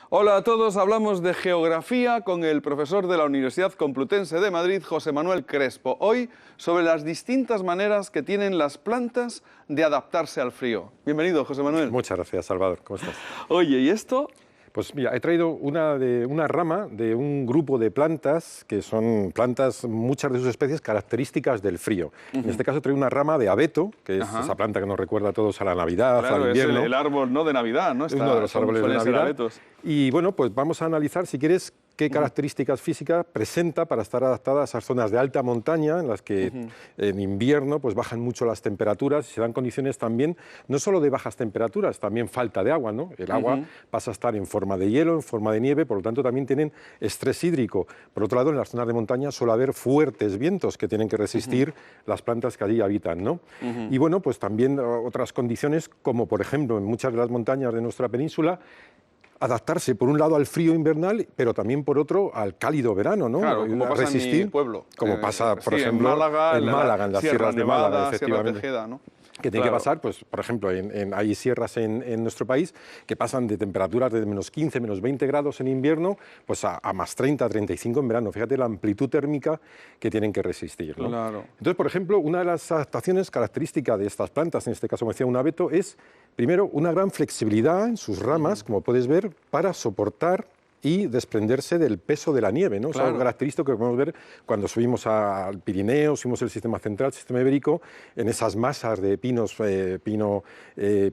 Hola a todos, hablamos de geografía con el profesor de la Universidad Complutense de Madrid, José Manuel Crespo. Hoy sobre las distintas maneras que tienen las plantas de adaptarse al frío. Bienvenido, José Manuel. Muchas gracias, Salvador. ¿Cómo estás? Oye, ¿y esto? Pues mira, he traído una rama de un grupo de plantas que son plantas, muchas de sus especies, características del frío. En este caso traigo una rama de abeto, que es esa planta que nos recuerda a todos a la Navidad, Claro, al invierno. es el árbol, ¿no?, de Navidad, ¿no? Es uno de los árboles de Navidad. Y bueno, pues vamos a analizar, si quieres, qué características físicas presenta para estar adaptada a esas zonas de alta montaña en las que en invierno pues bajan mucho las temperaturas y se dan condiciones también, no solo de bajas temperaturas, también falta de agua, ¿no? El agua pasa a estar en forma de hielo, en forma de nieve, por lo tanto también tienen estrés hídrico. Por otro lado, en las zonas de montaña suele haber fuertes vientos que tienen que resistir las plantas que allí habitan, ¿no? Y bueno, pues también otras condiciones, como por ejemplo en muchas de las montañas de nuestra península, adaptarse por un lado al frío invernal, pero también por otro al cálido verano, ¿no? Claro, como pasa resistir, en mi pueblo. como pasa, por sí, ejemplo, en Málaga, en las Sierra sierras de Nevada, Málaga, efectivamente. Sierra Tejeda, ¿no? Que tiene que pasar, pues, por ejemplo, hay sierras en nuestro país que pasan de temperaturas de menos 15, menos 20 grados en invierno, pues a más 30, 35 en verano. Fíjate la amplitud térmica que tienen que resistir, ¿no? Claro. Entonces, por ejemplo, una de las adaptaciones características de estas plantas, en este caso como decía un abeto, es, primero, una gran flexibilidad en sus ramas, como puedes ver, para soportar y desprenderse del peso de la nieve, ¿no? Claro. Es algo característico que podemos ver cuando subimos al Pirineo, subimos el sistema central, el sistema ibérico, en esas masas de pinos,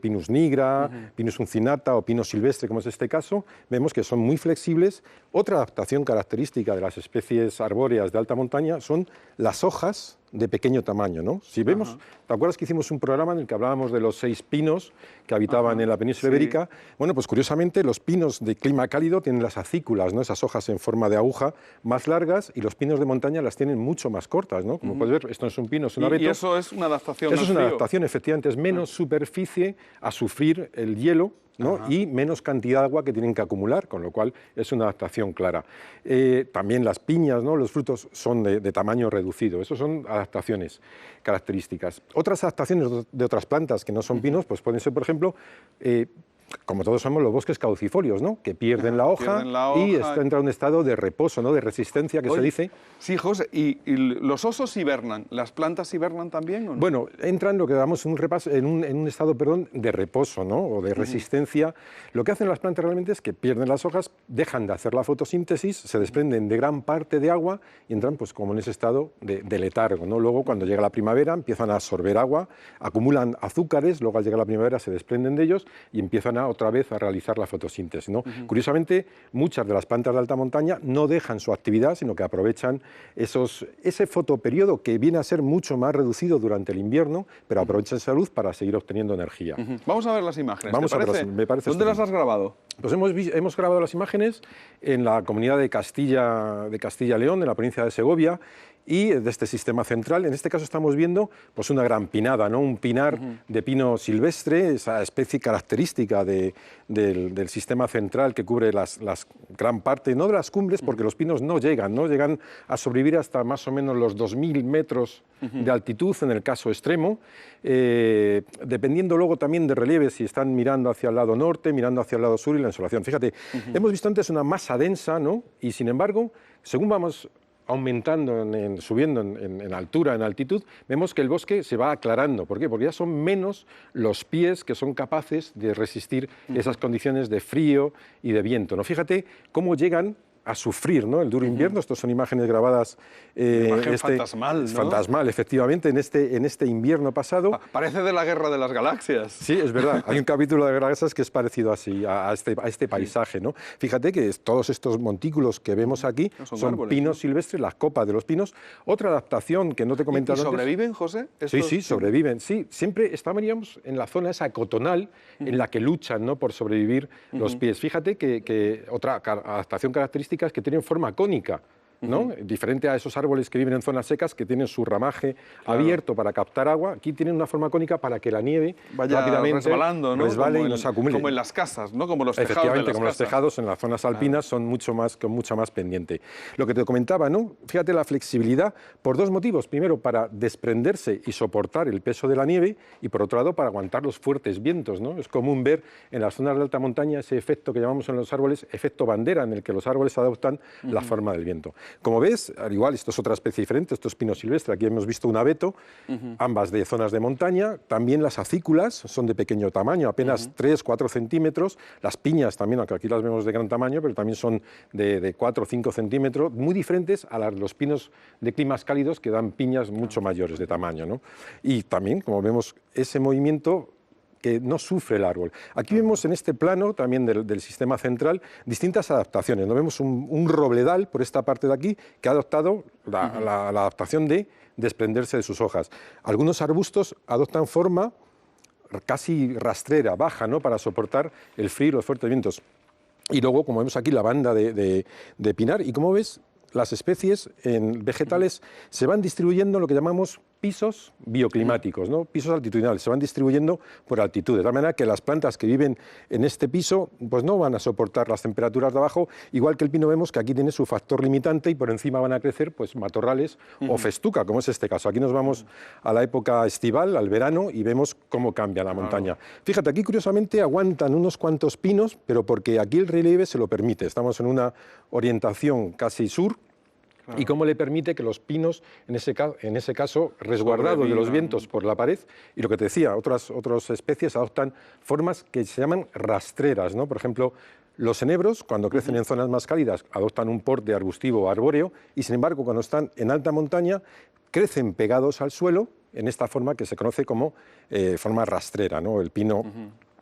Pinus nigra, Pinus uncinata o pino silvestre, como es este caso, vemos que son muy flexibles. Otra adaptación característica de las especies arbóreas de alta montaña son las hojas de pequeño tamaño, ¿no? Si vemos, ¿te acuerdas que hicimos un programa en el que hablábamos de los 6 pinos que habitaban en la península ibérica? Bueno, pues curiosamente los pinos de clima cálido tienen las acículas, ¿no? Esas hojas en forma de aguja más largas, y los pinos de montaña las tienen mucho más cortas, ¿no? Como puedes ver, esto no es un pino, es un abeto. ¿Y eso es una adaptación Eso al es una frío? adaptación, efectivamente, es menos superficie a sufrir el hielo, ¿no? Y menos cantidad de agua que tienen que acumular, con lo cual es una adaptación clara. También las piñas, ¿no? Los frutos son de tamaño reducido. Esas son adaptaciones características. Otras adaptaciones de otras plantas que no son pinos, pues pueden ser, por ejemplo, como todos sabemos, los bosques caducifolios, ¿no? Que pierden la hoja y entran en un estado de reposo, ¿no? De resistencia, que se dice. Sí, José, ¿y los osos hibernan? ¿Las plantas hibernan también o no? Bueno, entran, lo que damos un repaso, en un estado, perdón, de reposo, ¿no? O de resistencia. Lo que hacen las plantas realmente es que pierden las hojas, dejan de hacer la fotosíntesis, se desprenden de gran parte de agua y entran pues como en ese estado de letargo, ¿no? Luego, cuando llega la primavera, empiezan a absorber agua, acumulan azúcares, luego al llegar la primavera se desprenden de ellos y empiezan otra vez a realizar la fotosíntesis, ¿no? Curiosamente, muchas de las plantas de alta montaña no dejan su actividad, sino que aprovechan ese fotoperiodo que viene a ser mucho más reducido durante el invierno, pero aprovechan esa luz para seguir obteniendo energía. Vamos a ver las imágenes. Vamos a verlas, me parece ¿Dónde estupendo. las has grabado? Pues hemos grabado las imágenes en la comunidad de Castilla y León, en la provincia de Segovia, y de este sistema central. En este caso estamos viendo pues una gran pinada, ¿no? Un pinar de pino silvestre, esa especie característica del sistema central que cubre las gran parte, no de las cumbres, porque los pinos no llegan a sobrevivir hasta más o menos los 2.000 metros de altitud en el caso extremo, dependiendo luego también de relieve, si están mirando hacia el lado norte, mirando hacia el lado sur y la insolación. Fíjate, hemos visto antes una masa densa, ¿no? Y sin embargo, según vamos aumentando, subiendo en altura, en altitud, vemos que el bosque se va aclarando. ¿Por qué? Porque ya son menos los pies que son capaces de resistir esas condiciones de frío y de viento, ¿no? Fíjate cómo llegan a sufrir, ¿no? El duro invierno. Estas son imágenes grabadas fantasmal, ¿no? Fantasmal, efectivamente, en este invierno pasado. Parece de la Guerra de las Galaxias. Sí, es verdad. Hay un capítulo de Galaxias que es parecido así a este paisaje, ¿no? Fíjate que todos estos montículos que vemos aquí son árboles, pinos silvestres, las copas de los pinos. Otra adaptación que no te he comentado ¿Y antes. sobreviven, José? Sí, sobreviven. Sí, siempre estaríamos en la zona esa cotonal en la que luchan, ¿no? Por sobrevivir los pies. Fíjate que otra adaptación característica es que tienen forma cónica. ¿no? Diferente a esos árboles que viven en zonas secas que tienen su ramaje abierto para captar agua, aquí tienen una forma cónica para que la nieve vaya rápidamente resbalando, ¿no? resbale y nos acumule. Como en las casas, ¿no? Como los tejados de Efectivamente, las como los casas. tejados en las zonas alpinas son con mucha más pendiente. Lo que te comentaba, ¿no? Fíjate la flexibilidad por dos motivos. Primero, para desprenderse y soportar el peso de la nieve, y por otro lado, para aguantar los fuertes vientos, ¿no? Es común ver en las zonas de alta montaña ese efecto que llamamos en los árboles efecto bandera, en el que los árboles adoptan la forma del viento. Como ves, al igual, esto es otra especie diferente, esto es pino silvestre, aquí hemos visto un abeto, ambas de zonas de montaña, también las acículas son de pequeño tamaño, apenas 3-4 centímetros, las piñas también, aunque aquí las vemos de gran tamaño, pero también son de 4 o 5 centímetros, muy diferentes a los pinos de climas cálidos que dan piñas mucho mayores de tamaño, ¿no? Y también, como vemos, ese movimiento que no sufre el árbol. Aquí vemos en este plano también del sistema central distintas adaptaciones. ¿No? Vemos un robledal por esta parte de aquí que ha adoptado la adaptación de desprenderse de sus hojas. Algunos arbustos adoptan forma casi rastrera, baja, ¿no? Para soportar el frío y los fuertes vientos. Y luego, como vemos aquí, la banda de pinar. Y como ves, las especies vegetales se van distribuyendo en lo que llamamos pisos bioclimáticos, ¿no? Pisos altitudinales, se van distribuyendo por altitud, de tal manera que las plantas que viven en este piso pues no van a soportar las temperaturas de abajo, igual que el pino vemos que aquí tiene su factor limitante y por encima van a crecer pues matorrales o festuca, como es este caso. Aquí nos vamos a la época estival, al verano, y vemos cómo cambia la montaña. Fíjate, aquí curiosamente aguantan unos cuantos pinos, pero porque aquí el relieve se lo permite. Estamos en una orientación casi sur, y cómo le permite que los pinos, en ese caso, resguardados de los vientos por la pared, y lo que te decía, otras especies adoptan formas que se llaman rastreras, ¿no? Por ejemplo, los enebros, cuando crecen en zonas más cálidas, adoptan un porte arbustivo o arbóreo, y sin embargo, cuando están en alta montaña, crecen pegados al suelo, en esta forma que se conoce como forma rastrera, ¿no? El pino...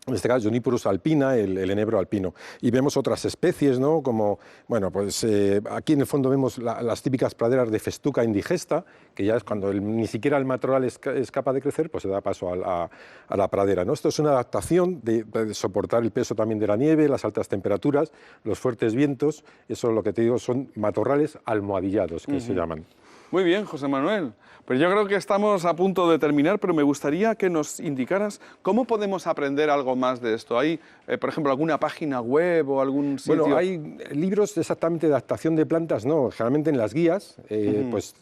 En este caso, Juniperus alpina, el enebro alpino. Y vemos otras especies, ¿no? Como, bueno, pues aquí en el fondo vemos las típicas praderas de festuca indigesta, que ya es cuando ni siquiera el matorral es capaz de crecer, pues se da paso a la pradera, ¿no? Esto es una adaptación de soportar el peso también de la nieve, las altas temperaturas, los fuertes vientos. Eso, lo que te digo, son matorrales almohadillados, que se llaman. Muy bien, José Manuel. Pero yo creo que estamos a punto de terminar, pero me gustaría que nos indicaras cómo podemos aprender algo más de esto. ¿Hay, por ejemplo, alguna página web o algún sitio? Bueno, hay libros exactamente de adaptación de plantas, no, generalmente en las guías, pues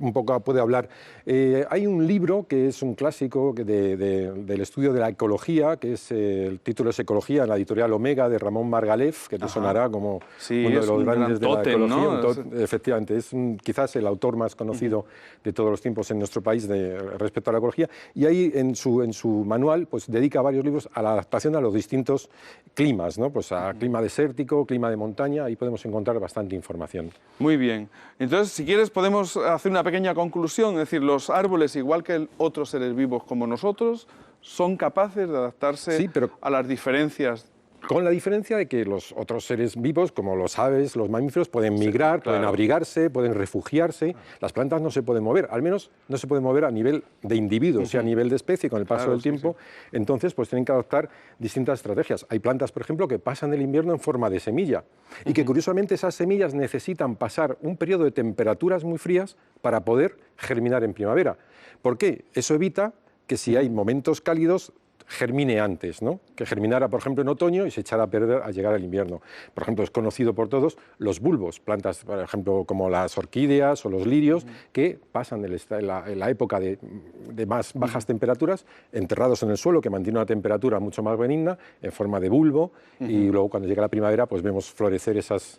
un poco puede hablar. Hay un libro que es un clásico del estudio de la ecología, que es el título es Ecología, en la editorial Omega, de Ramón Margalef, que te sonará como uno de los grandes de la ecología. ¿No? Efectivamente, es quizás el autor más conocido de todos los tiempos en nuestro país respecto a la ecología, y ahí en su manual pues dedica varios libros a la adaptación a los distintos climas, ¿no? Pues a clima desértico, clima de montaña, ahí podemos encontrar bastante información. Muy bien. Entonces, si quieres, podemos hacer una pequeña conclusión, es decir, los árboles, igual que otros seres vivos como nosotros, son capaces de adaptarse a las diferencias. Con la diferencia de que los otros seres vivos, como los aves, los mamíferos, pueden migrar, pueden abrigarse, pueden refugiarse. Las plantas no se pueden mover, al menos no se pueden mover a nivel de individuo, o sea, a nivel de especie, con el paso del tiempo. Entonces, pues tienen que adoptar distintas estrategias. Hay plantas, por ejemplo, que pasan el invierno en forma de semilla y que, curiosamente, esas semillas necesitan pasar un periodo de temperaturas muy frías para poder germinar en primavera. ¿Por qué? Eso evita que si hay momentos cálidos, germine antes, ¿no? Que germinara, por ejemplo, en otoño y se echara a perder al llegar al invierno. Por ejemplo, es conocido por todos los bulbos, plantas, por ejemplo, como las orquídeas o los lirios, que pasan en la época de más bajas temperaturas, enterrados en el suelo, que mantiene una temperatura mucho más benigna, en forma de bulbo, y luego cuando llega la primavera, pues vemos florecer esas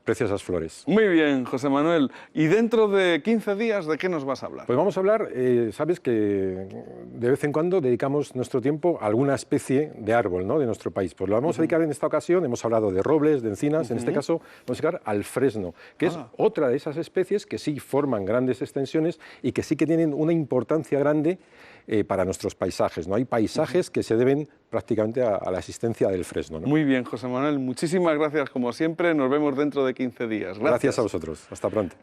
preciosas flores. Muy bien, José Manuel. Y dentro de 15 días, ¿de qué nos vas a hablar? Pues vamos a hablar, sabes que de vez en cuando dedicamos nuestro tiempo a alguna especie de árbol, ¿no? De nuestro país. Pues lo vamos a dedicar en esta ocasión, hemos hablado de robles, de encinas, en este caso vamos a dedicar al fresno, que es otra de esas especies que sí forman grandes extensiones y que sí que tienen una importancia grande para nuestros paisajes, ¿no? Hay paisajes que se deben prácticamente a la existencia del fresno, ¿no? Muy bien, José Manuel. Muchísimas gracias, como siempre. Nos vemos dentro de 15 días. Gracias a vosotros. Hasta pronto.